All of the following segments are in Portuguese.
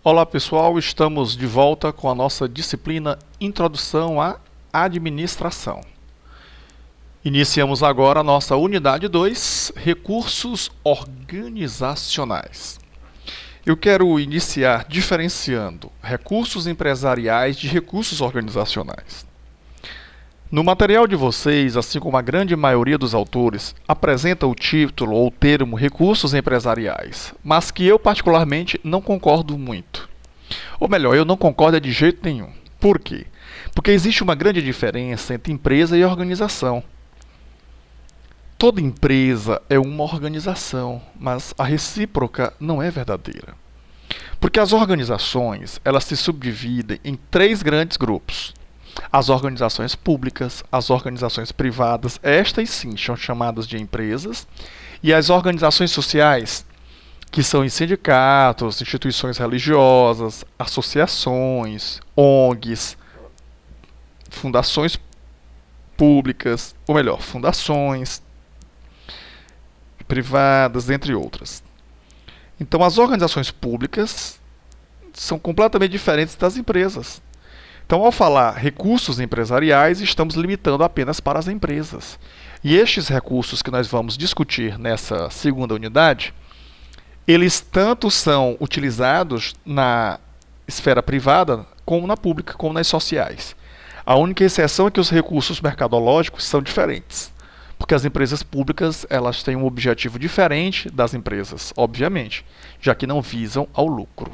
Olá pessoal, estamos de volta com a nossa disciplina Introdução à Administração. Iniciamos agora a nossa unidade 2, Recursos Organizacionais. Eu quero iniciar diferenciando recursos empresariais de recursos organizacionais. No material de vocês, assim como a grande maioria dos autores, apresenta o título ou termo recursos empresariais, mas que eu particularmente não concordo muito. Ou melhor, eu não concordo de jeito nenhum. Por quê? Porque existe uma grande diferença entre empresa e organização. Toda empresa é uma organização, mas a recíproca não é verdadeira. Porque as organizações, elas se subdividem em três grandes grupos. As organizações públicas, as organizações privadas, estas sim são chamadas de empresas, e as organizações sociais, que são em sindicatos, instituições religiosas, associações, ONGs, fundações públicas, ou melhor, fundações privadas, entre outras. Então, as organizações públicas são completamente diferentes das empresas. Então, ao falar recursos empresariais, estamos limitando apenas para as empresas. E estes recursos que nós vamos discutir nessa segunda unidade, eles tanto são utilizados na esfera privada, como na pública, como nas sociais. A única exceção é que os recursos mercadológicos são diferentes, porque as empresas públicas elas têm um objetivo diferente das empresas, obviamente, já que não visam ao lucro.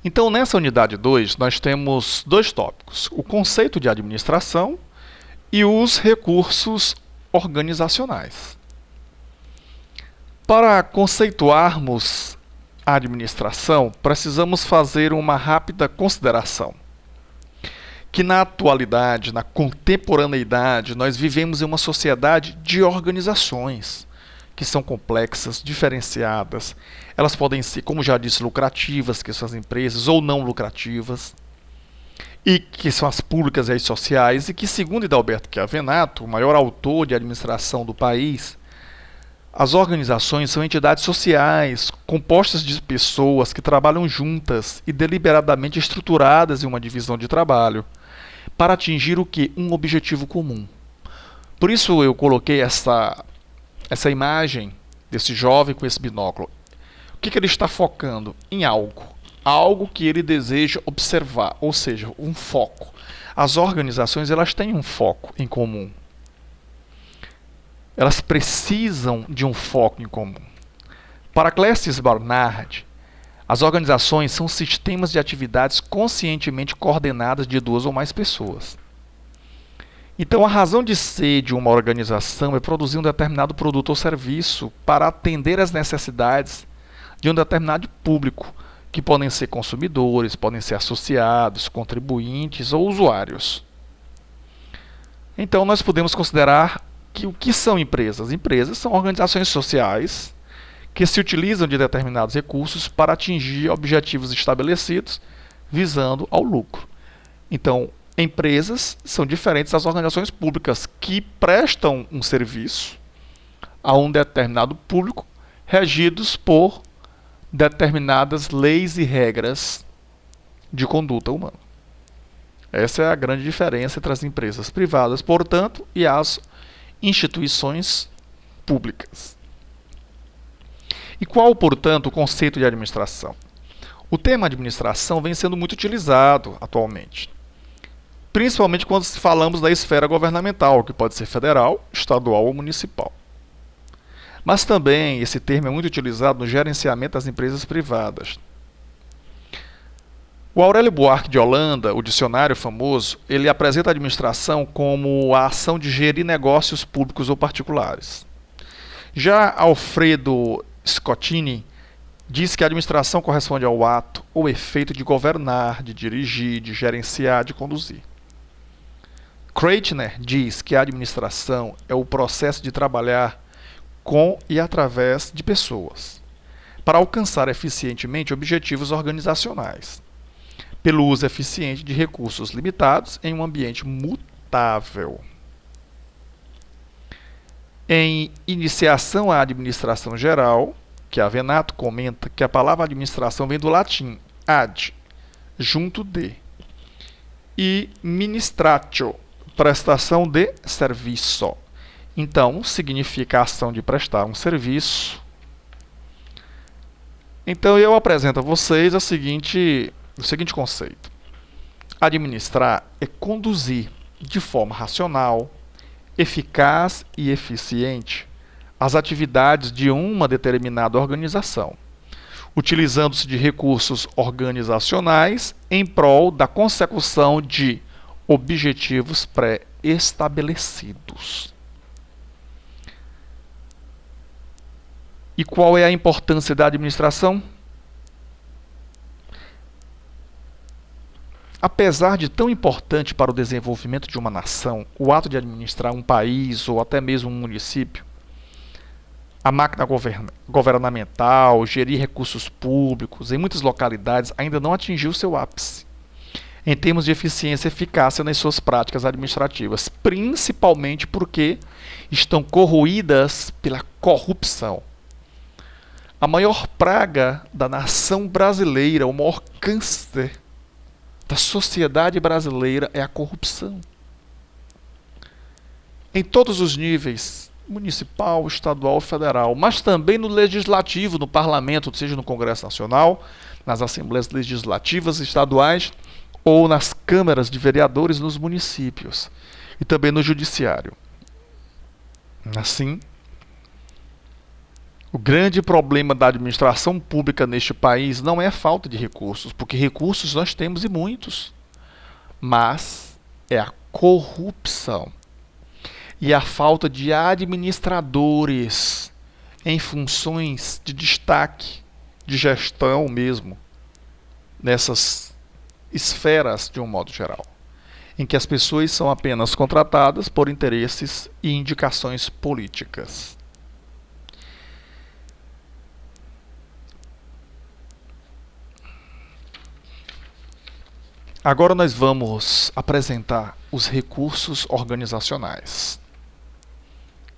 Então, nessa unidade 2, nós temos dois tópicos: o conceito de administração e os recursos organizacionais. Para conceituarmos a administração, precisamos fazer uma rápida consideração. Que na atualidade, na contemporaneidade, nós vivemos em uma sociedade de organizações, que são complexas, diferenciadas. Elas podem ser, como já disse, lucrativas, que são as empresas, ou não lucrativas, e que são as públicas e as sociais, e que, segundo Hidalberto Chiavenato, o maior autor de administração do país, as organizações são entidades sociais, compostas de pessoas que trabalham juntas e deliberadamente estruturadas em uma divisão de trabalho, para atingir o quê? Um objetivo comum. Por isso eu coloquei essa imagem desse jovem com esse binóculo. O que ele está focando? Em algo. Algo que ele deseja observar, ou seja, um foco. As organizações elas têm um foco em comum. Elas precisam de um foco em comum. Para Clécis Barnard, as organizações são sistemas de atividades conscientemente coordenadas de duas ou mais pessoas. Então, a razão de ser de uma organização é produzir um determinado produto ou serviço para atender às necessidades de um determinado público, que podem ser consumidores, podem ser associados, contribuintes ou usuários. Então, nós podemos considerar que o que são empresas? Empresas são organizações sociais que se utilizam de determinados recursos para atingir objetivos estabelecidos visando ao lucro. Então, empresas são diferentes das organizações públicas que prestam um serviço a um determinado público regidos por determinadas leis e regras de conduta humana. Essa é a grande diferença entre as empresas privadas, portanto, e as instituições públicas. E qual, portanto, o conceito de administração? O termo administração vem sendo muito utilizado atualmente, principalmente quando falamos da esfera governamental, que pode ser federal, estadual ou municipal. Mas também esse termo é muito utilizado no gerenciamento das empresas privadas. O Aurélio Buarque de Holanda, o dicionário famoso, ele apresenta a administração como a ação de gerir negócios públicos ou particulares. Já Alfredo Scottini diz que a administração corresponde ao ato ou efeito de governar, de dirigir, de gerenciar, de conduzir. Kreitner diz que a administração é o processo de trabalhar com e através de pessoas, para alcançar eficientemente objetivos organizacionais, pelo uso eficiente de recursos limitados em um ambiente mutável. Em Iniciação à Administração Geral, Chiavenato comenta que a palavra administração vem do latim ad, junto de, e ministratio, prestação de serviço. Então, significa a ação de prestar um serviço. Então, eu apresento a vocês o seguinte conceito. Administrar é conduzir de forma racional, eficaz e eficiente as atividades de uma determinada organização, utilizando-se de recursos organizacionais em prol da consecução de objetivos pré-estabelecidos. E qual é a importância da administração? Apesar de tão importante para o desenvolvimento de uma nação, o ato de administrar um país ou até mesmo um município, a máquina governamental, gerir recursos públicos, em muitas localidades ainda não atingiu seu ápice, em termos de eficiência e eficácia nas suas práticas administrativas, principalmente porque estão corroídas pela corrupção. A maior praga da nação brasileira, o maior câncer da sociedade brasileira é a corrupção. Em todos os níveis, municipal, estadual, federal, mas também no legislativo, no parlamento, seja no Congresso Nacional, nas assembleias legislativas estaduais ou nas câmaras de vereadores nos municípios e também no judiciário. Assim, o grande problema da administração pública neste país não é a falta de recursos, porque recursos nós temos e muitos, mas é a corrupção e a falta de administradores em funções de destaque, de gestão mesmo, nessas esferas de um modo geral, em que as pessoas são apenas contratadas por interesses e indicações políticas. Agora nós vamos apresentar os recursos organizacionais,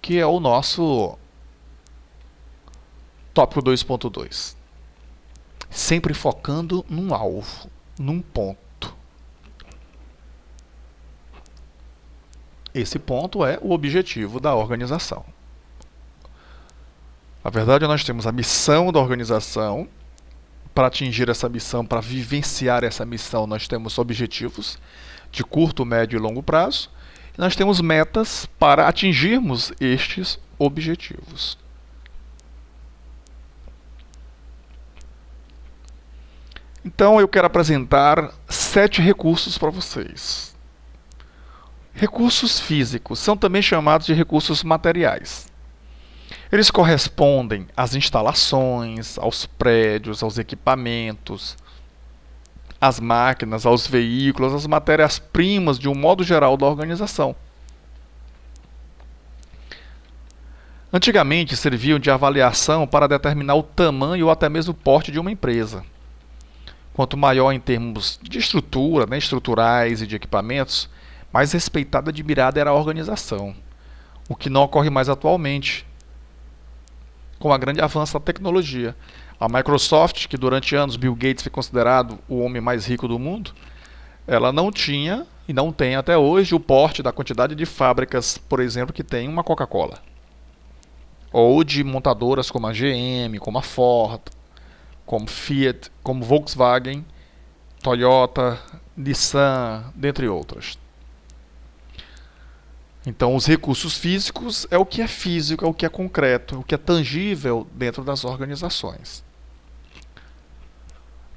que é o nosso tópico 2.2. Sempre focando num alvo, num ponto. Esse ponto é o objetivo da organização. Na verdade, nós temos a missão da organização. Para atingir essa missão, para vivenciar essa missão, nós temos objetivos de curto, médio e longo prazo. E nós temos metas para atingirmos estes objetivos. Então, eu quero apresentar 7 recursos para vocês. Recursos físicos são também chamados de recursos materiais. Eles correspondem às instalações, aos prédios, aos equipamentos, às máquinas, aos veículos, às matérias-primas, de um modo geral, da organização. Antigamente, serviam de avaliação para determinar o tamanho ou até mesmo o porte de uma empresa. Quanto maior em termos de estrutura, estruturais e de equipamentos, mais respeitada e admirada era a organização, o que não ocorre mais atualmente, com a grande avanço da tecnologia. A Microsoft, que durante anos Bill Gates foi considerado o homem mais rico do mundo, ela não tinha e não tem até hoje o porte da quantidade de fábricas, por exemplo, que tem uma Coca-Cola. Ou de montadoras como a GM, como a Ford, como Fiat, como Volkswagen, Toyota, Nissan, dentre outras. Então, os recursos físicos é o que é físico, é o que é concreto, é o que é tangível dentro das organizações.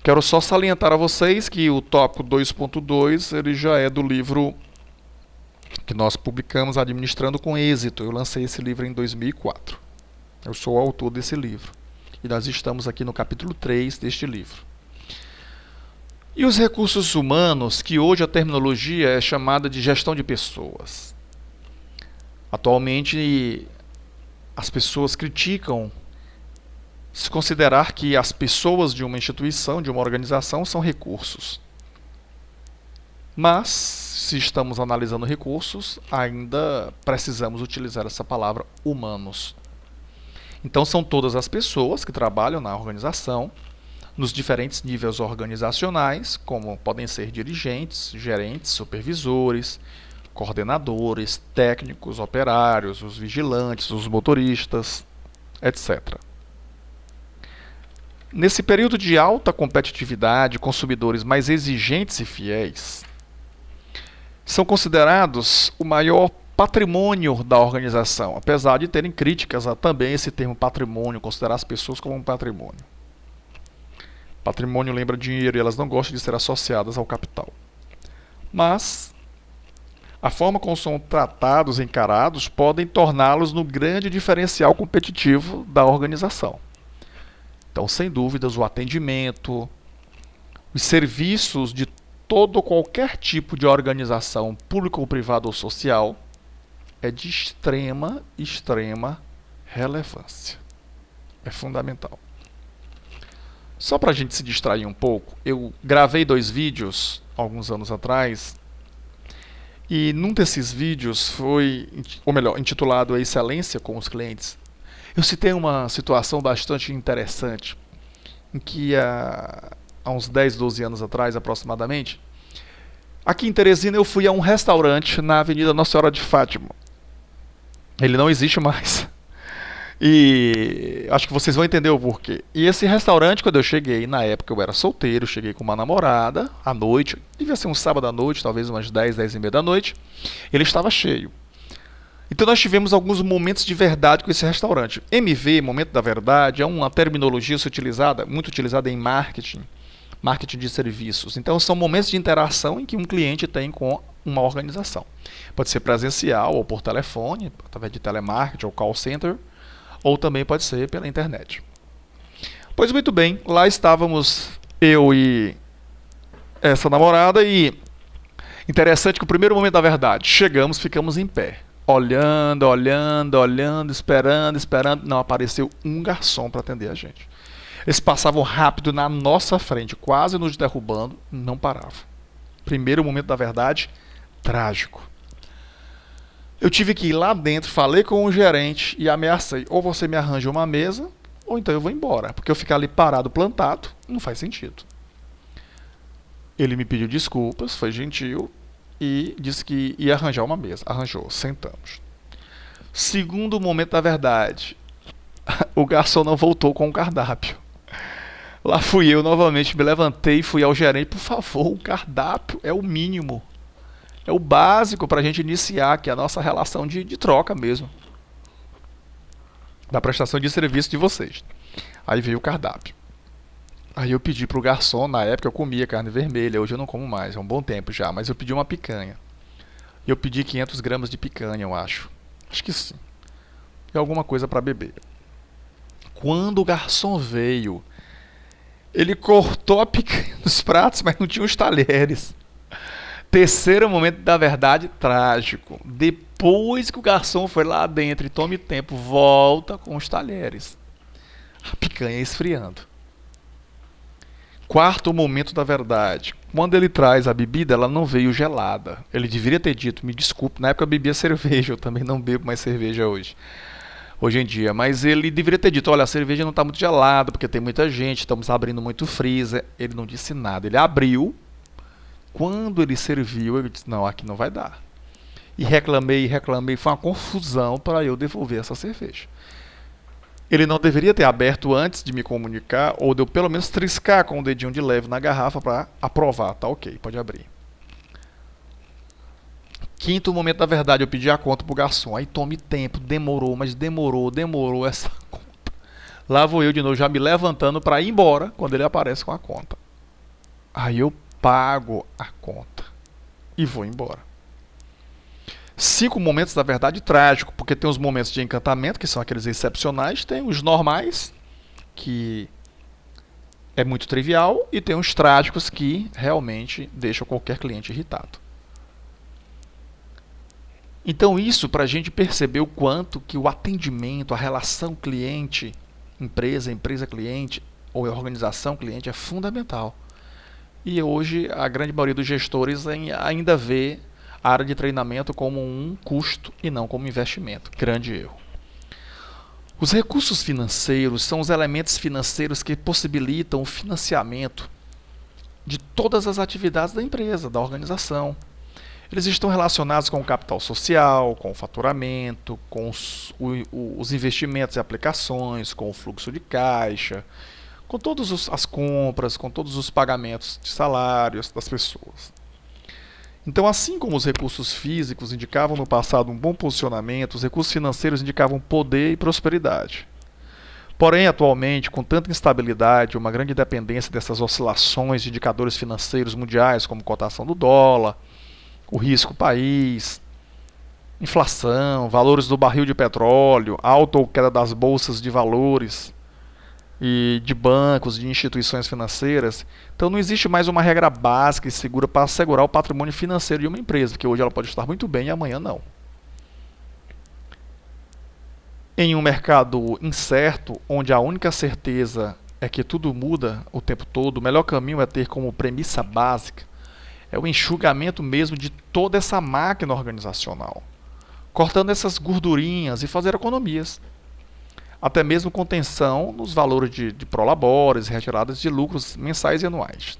Quero só salientar a vocês que o tópico 2.2 ele já é do livro que nós publicamos Administrando com Êxito. Eu lancei esse livro em 2004. Eu sou o autor desse livro. E nós estamos aqui no capítulo 3 deste livro. E os recursos humanos, que hoje a terminologia é chamada de gestão de pessoas. Atualmente, as pessoas criticam se considerar que as pessoas de uma instituição, de uma organização, são recursos. Mas, se estamos analisando recursos, ainda precisamos utilizar essa palavra humanos. Então são todas as pessoas que trabalham na organização, nos diferentes níveis organizacionais, como podem ser dirigentes, gerentes, supervisores, coordenadores, técnicos, operários, os vigilantes, os motoristas, etc. Nesse período de alta competitividade, consumidores mais exigentes e fiéis são considerados o maior patrimônio da organização, apesar de terem críticas a também esse termo patrimônio, considerar as pessoas como um patrimônio. Patrimônio lembra dinheiro e elas não gostam de ser associadas ao capital. Mas a forma como são tratados e encarados podem torná-los no grande diferencial competitivo da organização. Então, sem dúvidas, o atendimento, os serviços de todo qualquer tipo de organização, pública ou privada ou social, é de extrema relevância. É fundamental. Só para a gente se distrair um pouco, eu gravei 2 vídeos alguns anos atrás, e num desses vídeos foi, ou melhor, intitulado A Excelência com os Clientes. Eu citei uma situação bastante interessante, em que há uns 10, 12 anos atrás aproximadamente, aqui em Teresina eu fui a um restaurante na Avenida Nossa Senhora de Fátima. Ele não existe mais. E acho que vocês vão entender o porquê. E esse restaurante, quando eu cheguei, na época eu era solteiro, cheguei com uma namorada, à noite, devia ser um sábado à noite, talvez umas 10, 10 e meia da noite, ele estava cheio. Então nós tivemos alguns momentos de verdade com esse restaurante. MV, momento da verdade, é uma terminologia muito utilizada em marketing de serviços. Então são momentos de interação em que um cliente tem com uma organização. Pode ser presencial ou por telefone, através de telemarketing ou call center, ou também pode ser pela internet. Pois muito bem, lá estávamos eu e essa namorada e interessante que o primeiro momento da verdade, chegamos, ficamos em pé, olhando, esperando, não apareceu um garçom para atender a gente. Eles passavam rápido na nossa frente, quase nos derrubando, não paravam. Primeiro momento da verdade, trágico. Eu tive que ir lá dentro, falei com o gerente e ameacei, ou você me arranja uma mesa, ou então eu vou embora, porque eu ficar ali parado, plantado, não faz sentido. Ele me pediu desculpas, foi gentil e disse que ia arranjar uma mesa. Arranjou, sentamos. Segundo momento da verdade, o garçom não voltou com o cardápio. Lá fui eu novamente, me levantei e fui ao gerente, por favor, o cardápio é o mínimo. É o básico para a gente iniciar, que é a nossa relação de troca mesmo. Da prestação de serviço de vocês. Aí veio o cardápio. Aí eu pedi para o garçom, na época eu comia carne vermelha, hoje eu não como mais, é um bom tempo já, mas eu pedi uma picanha. E eu pedi 500 gramas de picanha, eu acho. Acho que sim. E alguma coisa para beber. Quando o garçom veio, ele cortou a picanha nos pratos, mas não tinha os talheres. Terceiro momento da verdade, trágico. Depois que o garçom foi lá dentro e tome tempo, volta com os talheres. A picanha esfriando. Quarto momento da verdade. Quando ele traz a bebida, ela não veio gelada. Ele deveria ter dito, me desculpe, na época eu bebia cerveja, eu também não bebo mais cerveja hoje em dia. Mas ele deveria ter dito, olha, a cerveja não está muito gelada, porque tem muita gente, estamos abrindo muito freezer. Ele não disse nada, ele abriu. Quando ele serviu, eu disse, não, aqui não vai dar. E reclamei, foi uma confusão para eu devolver essa cerveja. Ele não deveria ter aberto antes de me comunicar, ou de eu pelo menos triscar com o dedinho de leve na garrafa para aprovar, tá ok, pode abrir. Quinto momento da verdade, eu pedi a conta pro garçom, aí tome tempo, demorou, mas demorou essa conta. Lá vou eu de novo, já me levantando para ir embora, quando ele aparece com a conta. Aí eu pago a conta e vou embora. 5 momentos da verdade trágico, porque tem os momentos de encantamento, que são aqueles excepcionais, tem os normais, que é muito trivial, e tem os trágicos que realmente deixam qualquer cliente irritado. Então isso para a gente perceber o quanto que o atendimento, a relação cliente-empresa, empresa-cliente ou organização-cliente é fundamental. E hoje a grande maioria dos gestores ainda vê a área de treinamento como um custo e não como investimento. Grande erro. Os recursos financeiros são os elementos financeiros que possibilitam o financiamento de todas as atividades da empresa, da organização. Eles estão relacionados com o capital social, com o faturamento, com os investimentos e aplicações, com o fluxo de caixa, com todas as compras, com todos os pagamentos de salários das pessoas. Então, assim como os recursos físicos indicavam no passado um bom posicionamento, os recursos financeiros indicavam poder e prosperidade. Porém, atualmente, com tanta instabilidade, uma grande dependência dessas oscilações de indicadores financeiros mundiais, como cotação do dólar, o risco país, inflação, valores do barril de petróleo, alta ou queda das bolsas de valores e de bancos, de instituições financeiras. Então não existe mais uma regra básica e segura para assegurar o patrimônio financeiro de uma empresa, porque hoje ela pode estar muito bem e amanhã não. Em um mercado incerto, onde a única certeza é que tudo muda o tempo todo, o melhor caminho é ter como premissa básica é o enxugamento mesmo de toda essa máquina organizacional, cortando essas gordurinhas e fazer economias. Até mesmo contenção nos valores de prolabores, retiradas de lucros mensais e anuais.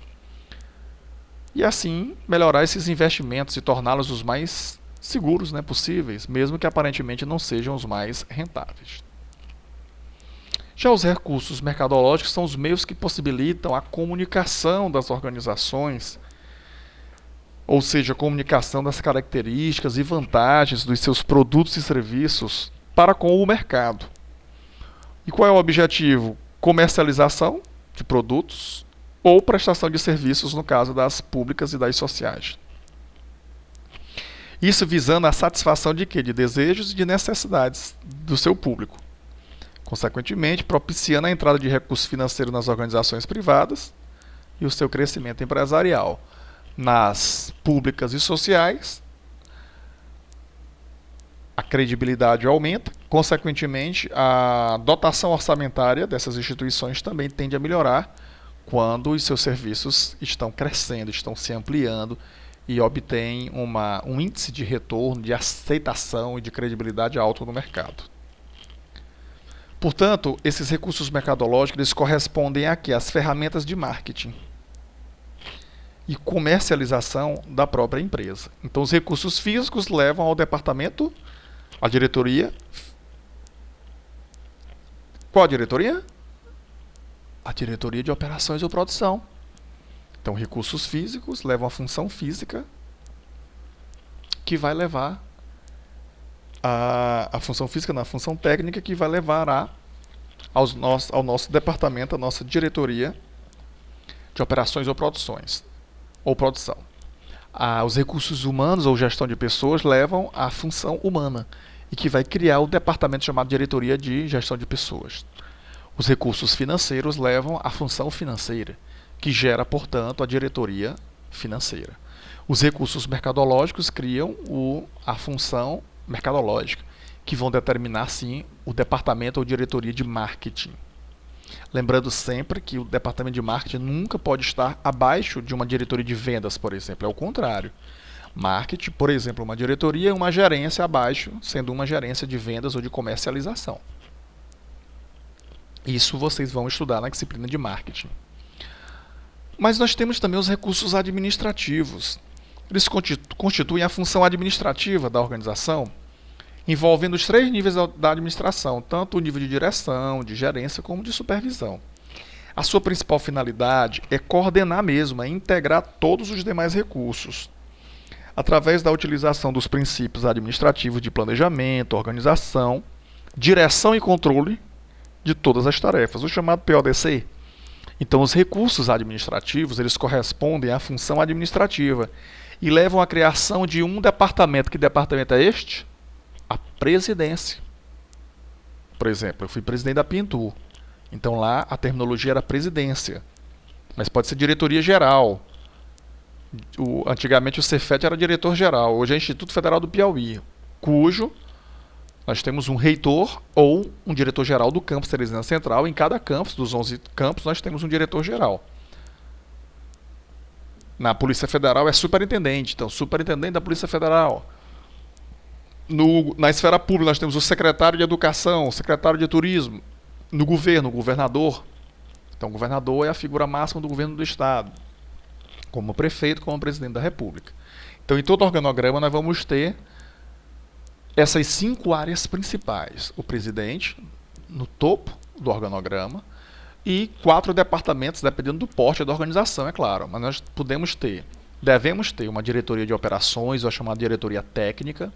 E assim, melhorar esses investimentos e torná-los os mais seguros, né, possíveis, mesmo que aparentemente não sejam os mais rentáveis. Já os recursos mercadológicos são os meios que possibilitam a comunicação das organizações, ou seja, a comunicação das características e vantagens dos seus produtos e serviços para com o mercado. E qual é o objetivo? Comercialização de produtos ou prestação de serviços, no caso das públicas e das sociais. Isso visando a satisfação de quê? De desejos e de necessidades do seu público. Consequentemente, propiciando a entrada de recursos financeiros nas organizações privadas e o seu crescimento empresarial. Nas públicas e sociais, a credibilidade aumenta, consequentemente, a dotação orçamentária dessas instituições também tende a melhorar quando os seus serviços estão crescendo, estão se ampliando e obtêm um índice de retorno, de aceitação e de credibilidade alto no mercado. Portanto, esses recursos mercadológicos eles correspondem aqui às ferramentas de marketing e comercialização da própria empresa. Então, os recursos físicos levam ao departamento, à diretoria. Qual a diretoria? A diretoria de operações ou produção. Então, recursos físicos levam a função física, que vai levar a função física na função técnica, que vai levar ao nosso departamento, à nossa diretoria de operações ou produções. Ou produção. Os recursos humanos ou gestão de pessoas levam à função humana e que vai criar o departamento chamado diretoria de gestão de pessoas. Os recursos financeiros levam à função financeira, que gera, portanto, a diretoria financeira. Os recursos mercadológicos criam a função mercadológica, que vão determinar, sim, o departamento ou diretoria de marketing. Lembrando sempre que o departamento de marketing nunca pode estar abaixo de uma diretoria de vendas, por exemplo. É o contrário. Marketing, por exemplo, uma diretoria é uma gerência abaixo, sendo uma gerência de vendas ou de comercialização. Isso vocês vão estudar na disciplina de marketing. Mas nós temos também os recursos administrativos. Eles constituem a função administrativa da organização, envolvendo os 3 níveis da administração, tanto o nível de direção, de gerência, como de supervisão. A sua principal finalidade é coordenar mesmo, é integrar todos os demais recursos, através da utilização dos princípios administrativos de planejamento, organização, direção e controle de todas as tarefas, o chamado PODC. Então, os recursos administrativos, eles correspondem à função administrativa e levam à criação de um departamento. Que departamento é este? A presidência. Por exemplo, eu fui presidente da Pintur. Então lá a terminologia era presidência. Mas pode ser diretoria geral. Antigamente o Cefet era diretor geral. Hoje é Instituto Federal do Piauí, cujo nós temos um reitor ou um diretor geral do campus Teresina Central. Em cada campus, dos 11 campos, nós temos um diretor geral. Na Polícia Federal é superintendente. Então, superintendente da Polícia Federal. Na esfera pública, nós temos o secretário de Educação, o secretário de Turismo. No governo, o governador. Então, o governador é a figura máxima do governo do Estado, como prefeito, como presidente da República. Então, em todo organograma, nós vamos ter essas 5 áreas principais. O presidente, no topo do organograma, e 4 departamentos, dependendo do porte da organização, é claro. Mas nós devemos ter uma diretoria de operações, ou a chamada diretoria técnica.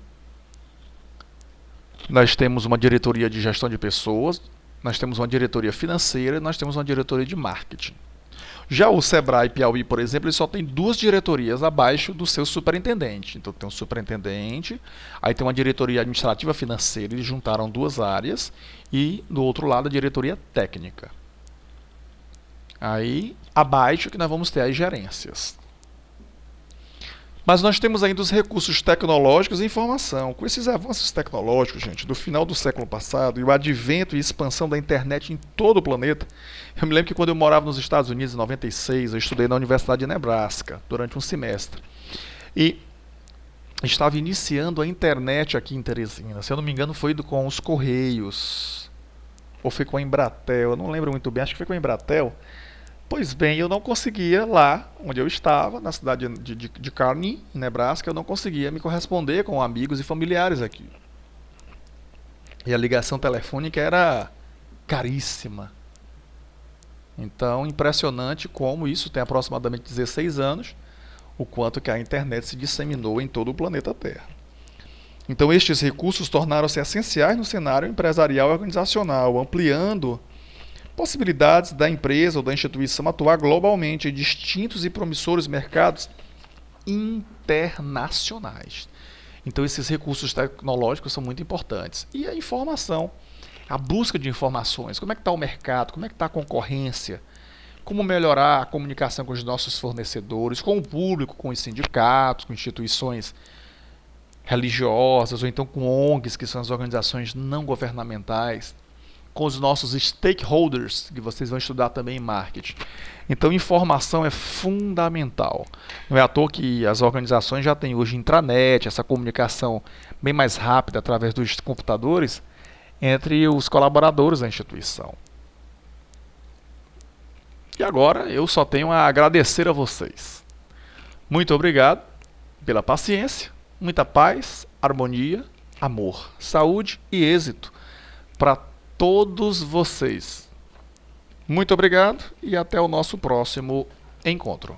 Nós temos uma diretoria de gestão de pessoas, nós temos uma diretoria financeira e nós temos uma diretoria de marketing. Já o Sebrae Piauí, por exemplo, ele só tem 2 diretorias abaixo do seu superintendente. Então tem um superintendente, aí tem uma diretoria administrativa financeira, eles juntaram 2 áreas, e do outro lado a diretoria técnica. Aí abaixo que nós vamos ter as gerências. Mas nós temos ainda os recursos tecnológicos e informação. Com esses avanços tecnológicos, gente, do final do século passado e o advento e expansão da internet em todo o planeta, eu me lembro que quando eu morava nos Estados Unidos, em 96, eu estudei na Universidade de Nebraska durante um semestre. E estava iniciando a internet aqui em Teresina. Se eu não me engano, foi com os Correios. Ou foi com a Embratel, eu não lembro muito bem, acho que foi com a Embratel. Pois bem, eu não conseguia lá onde eu estava, na cidade de Kearney, em Nebraska, eu não conseguia me corresponder com amigos e familiares aqui. E a ligação telefônica era caríssima. Então, impressionante como isso tem aproximadamente 16 anos, o quanto que a internet se disseminou em todo o planeta Terra. Então, estes recursos tornaram-se essenciais no cenário empresarial e organizacional, ampliando possibilidades da empresa ou da instituição atuar globalmente em distintos e promissores mercados internacionais. Então, esses recursos tecnológicos são muito importantes. E a informação, a busca de informações, como é que está o mercado, como é que está a concorrência, como melhorar a comunicação com os nossos fornecedores, com o público, com os sindicatos, com instituições religiosas, ou então com ONGs, que são as organizações não governamentais, com os nossos stakeholders, que vocês vão estudar também em marketing. Então, informação é fundamental. Não é à toa que as organizações já têm hoje intranet, essa comunicação bem mais rápida através dos computadores entre os colaboradores da instituição. E agora eu só tenho a agradecer a vocês. Muito obrigado pela paciência, muita paz, harmonia, amor, saúde e êxito para todos vocês. Muito obrigado e até o nosso próximo encontro.